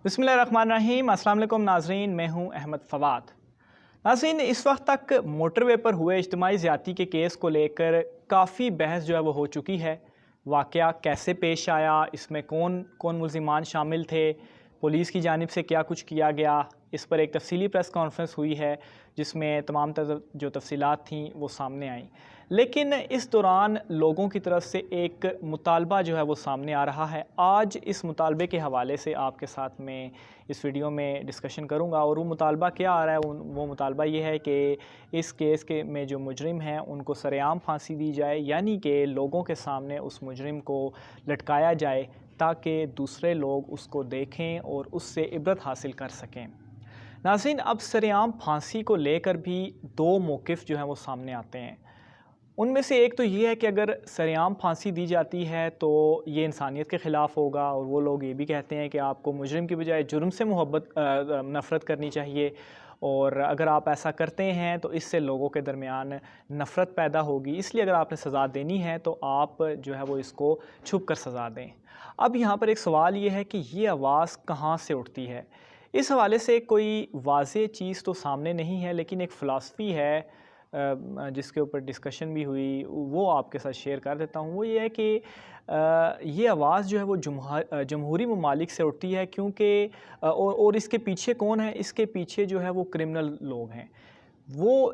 बिस्मिल्लाहिर्रहमानिर्रहीम। अस्सलाम वालेकुम नाज़रीन, मैं हूं अहमद फ़वाद। नाज़रीन, इस वक्त तक मोटरवे पर हुए इज्तिमाई ज़्यादती के केस को लेकर काफ़ी बहस जो है वो हो चुकी है। वाक़या कैसे पेश आया, इसमें कौन कौन मुल्ज़िमान शामिल थे, पुलिस की जानिब से क्या कुछ किया गया, इस पर एक तफ़सीली प्रेस कॉन्फ्रेंस हुई है जिसमें तमाम जो तफ़सीलात थीं वो सामने आईं। लेकिन इस दौरान लोगों की तरफ से एक मुतालबा जो है वो सामने आ रहा है। आज इस मुतालबे के हवाले से आपके साथ में इस वीडियो में डिस्कशन करूंगा। और वो मुतालबा क्या आ रहा है, वो मुतालबा ये है कि इस केस के में जो मुजरिम हैं उनको सरेआम फांसी दी जाए, यानी कि लोगों के सामने उस मुजरिम को लटकाया जाए ताकि दूसरे लोग उसको देखें और उससे इबरत हासिल कर सकें। नाज़रीन, अब सरेआम फांसी को लेकर भी दो मौक़िफ़ जो हैं वो सामने आते हैं। उनमें से एक तो ये है कि अगर सरेआम फांसी दी जाती है तो ये इंसानियत के ख़िलाफ़ होगा, और वो लोग ये भी कहते हैं कि आपको मुजरिम की बजाय जुर्म से नफ़रत करनी चाहिए, और अगर आप ऐसा करते हैं तो इससे लोगों के दरमियान नफ़रत पैदा होगी, इसलिए अगर आपने सज़ा देनी है तो आप जो है वो इसको छुप कर सज़ा दें। अब यहाँ पर एक सवाल ये है कि ये आवाज़ कहाँ से उठती है। इस हवाले से कोई वाज़ेह चीज़ तो सामने नहीं है, लेकिन एक फ़िलासफ़ी है जिसके ऊपर डिस्कशन भी हुई, वो आपके साथ शेयर कर देता हूँ। वो ये है कि ये आवाज़ जो है वो जमहूरी ममालिक से उठती है, क्योंकि और इसके पीछे कौन है, इसके पीछे जो है वो क्रिमिनल लोग हैं। वो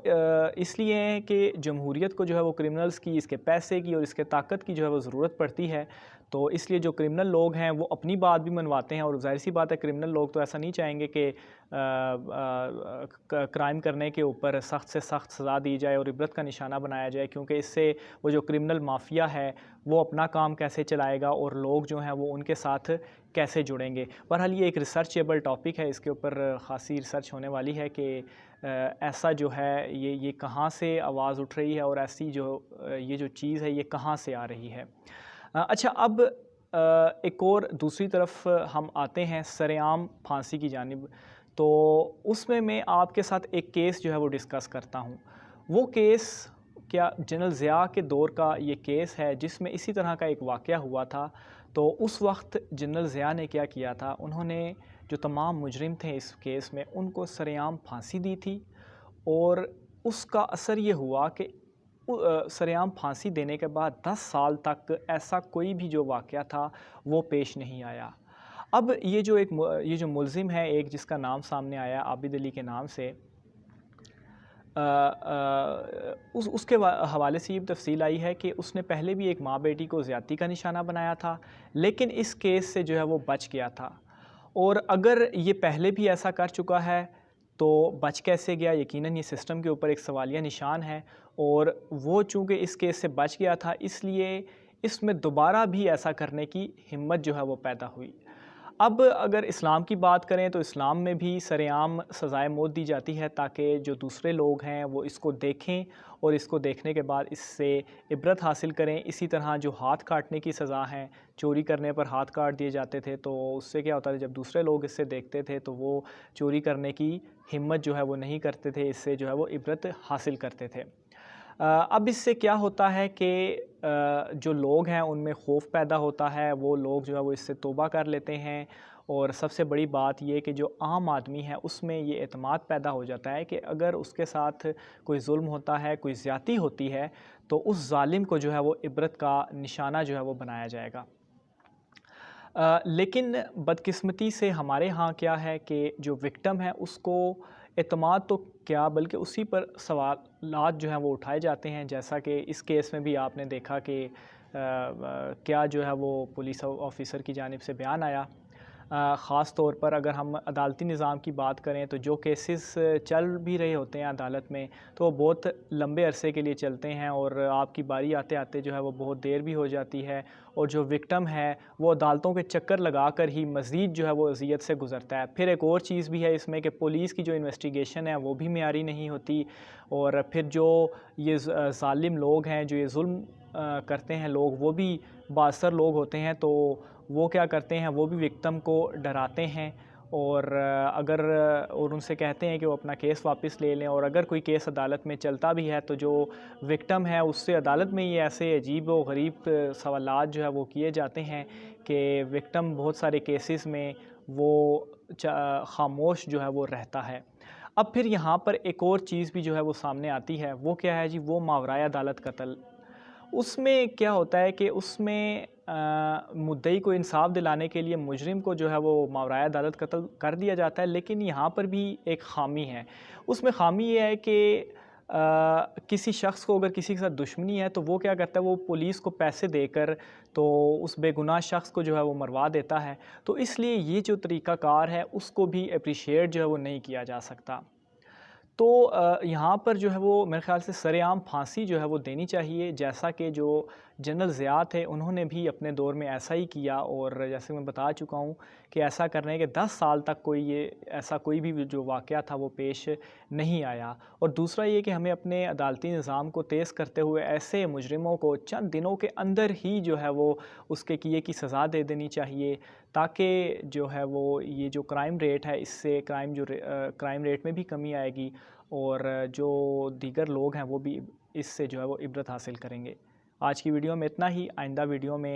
इसलिए हैं कि जमहूरियत को जो है वो क्रिमिनल्स की, इसके पैसे की और इसके ताकत की जो है वो ज़रूरत पड़ती है। तो इसलिए जो क्रिमिनल लोग हैं वो अपनी बात भी मनवाते हैं, और ज़ाहिर सी बात है क्रिमिनल लोग तो ऐसा नहीं चाहेंगे कि क्राइम करने के ऊपर सख्त से सख्त सज़ा दी जाए और इबरत का निशाना बनाया जाए, क्योंकि इससे वो जो क्रिमिनल माफिया है वो अपना काम कैसे चलाएगा और लोग जो हैं वो उनके साथ कैसे जुड़ेंगे। बहरहाल ये एक रिसर्चेबल टॉपिक है, इसके ऊपर ख़ासी रिसर्च होने वाली है कि ऐसा जो है ये कहाँ से आवाज़ उठ रही है, और ऐसी जो ये जो चीज़ है ये कहाँ से आ रही है। अच्छा, अब एक और दूसरी तरफ हम आते हैं सरेआम फांसी की जानिब। तो उसमें मैं आपके साथ एक केस जो है वो डिस्कस करता हूँ। वो केस क्या जनरल ज़िया के दौर का ये केस है, जिसमें इसी तरह का एक वाक़या हुआ था। तो उस वक्त जनरल ज़िया ने क्या किया था, उन्होंने जो तमाम मुजरिम थे इस केस में उनको सरेआम फांसी दी थी, और उसका असर ये हुआ कि सरेआम फांसी देने के बाद 10 साल तक ऐसा कोई भी जो वाक़या था वो पेश नहीं आया। अब ये जो मुलज़िम है एक, जिसका नाम सामने आया आबिद अली के नाम से, उसके हवाले से ये तफ़सील आई है कि उसने पहले भी एक माँ बेटी को ज़्यादती का निशाना बनाया था, लेकिन इस केस से जो है वो बच गया था। और अगर ये पहले भी ऐसा कर चुका है तो बच कैसे गया, यकीनन ये सिस्टम के ऊपर एक सवालिया निशान है। और वो चूँकि इस केस से बच गया था, इसलिए इसमें दोबारा भी ऐसा करने की हिम्मत जो है वो पैदा हुई। अब अगर इस्लाम की बात करें तो इस्लाम में भी सरेआम सज़ाए मौत दी जाती है, ताकि जो दूसरे लोग हैं वो इसको देखें और इसको देखने के बाद इससे इबरत हासिल करें। इसी तरह जो हाथ काटने की सज़ा है, चोरी करने पर हाथ काट दिए जाते थे, तो उससे क्या होता था, जब दूसरे लोग इससे देखते थे तो वो चोरी करने की हिम्मत जो है वो नहीं करते थे, इससे जो है वो इबरत हासिल करते थे। अब इससे क्या होता है कि जो लोग हैं उनमें खौफ पैदा होता है, वो लोग जो है वो इससे तौबा कर लेते हैं। और सबसे बड़ी बात ये कि जो आम आदमी है उसमें ये एतमाद पैदा हो जाता है कि अगर उसके साथ कोई जुल्म होता है, कोई ज़्यादती होती है, तो उस ज़ालिम को जो है वो इबरत का निशाना जो है वो बनाया जाएगा। लेकिन बदकिस्मती से हमारे यहाँ क्या है कि जो विक्टिम है उसको एतमाद तो क्या, बल्कि उसी पर सवालात जो हैं वो उठाए जाते हैं। जैसा कि इस केस में भी आपने देखा कि क्या जो है वो पुलिस ऑफिसर की जानिब से बयान आया। ख़ास तौर पर अगर हम अदालती निज़ाम की बात करें तो जो केसेस चल भी रहे होते हैं अदालत में, तो वो बहुत लंबे अरसे के लिए चलते हैं, और आपकी बारी आते आते जो है वो बहुत देर भी हो जाती है। और जो विक्टिम है वो अदालतों के चक्कर लगा कर ही मज़ीद जो है वो अज़ियत से गुज़रता है। फिर एक और चीज़ भी है इसमें कि पुलिस की जो इन्वेस्टिगेशन है वो भी मेयारी नहीं होती, और फिर जो ये ज़ालिम लोग हैं, जो ये जुल्म करते हैं लोग, वो भी बासर लोग होते हैं। तो वो क्या करते हैं, वो भी विक्टिम को डराते हैं, और और उनसे कहते हैं कि वो अपना केस वापस ले लें। और अगर कोई केस अदालत में चलता भी है तो जो विक्टिम है उससे अदालत में ये ऐसे अजीब व गरीब सवालात जो है वो किए जाते हैं कि विक्टिम बहुत सारे केसेस में وہ خاموش جو ہے وہ رہتا ہے۔ اب پھر یہاں پر ایک اور چیز بھی جو ہے وہ سامنے آتی ہے، وہ کیا ہے جی؟ وہ ماورائے عدالت قتل۔ اس میں کیا ہوتا ہے کہ اس میں مدعی کو انصاف دلانے کے لیے مجرم کو جو ہے وہ ماورائے عدالت قتل کر دیا جاتا ہے، لیکن یہاں پر بھی ایک خامی ہے۔ اس میں خامی یہ ہے کہ کسی شخص کو اگر کسی کے ساتھ دشمنی ہے تو وہ کیا کرتا ہے، وہ پولیس کو پیسے دے کر تو اس بے گناہ شخص کو جو ہے وہ مروا دیتا ہے۔ تو اس لیے یہ جو طریقہ کار ہے اس کو بھی اپریشیٹ جو ہے وہ نہیں کیا جا سکتا۔ تو یہاں پر جو ہے وہ میرے خیال سے سر عام پھانسی جو ہے وہ دینی چاہیے، جیسا کہ جو جنرل ضیاء تھے انہوں نے بھی اپنے دور میں ایسا ہی کیا، اور جیسے میں بتا چکا ہوں کہ ایسا کرنے کے 10 سال تک ایسا کوئی بھی جو واقعہ تھا وہ پیش نہیں آیا۔ اور دوسرا یہ کہ ہمیں اپنے عدالتی نظام کو تیز کرتے ہوئے ایسے مجرموں کو چند دنوں کے اندر ہی جو ہے وہ اس کے کیے کی سزا دے دینی چاہیے، تاکہ جو ہے وہ یہ جو کرائم ریٹ ہے اس سے کرائم ریٹ میں بھی کمی آئے گی، اور جو دیگر لوگ ہیں وہ بھی اس سے جو ہے وہ عبرت حاصل کریں گے۔ آج کی ویڈیو میں اتنا ہی، آئندہ ویڈیو میں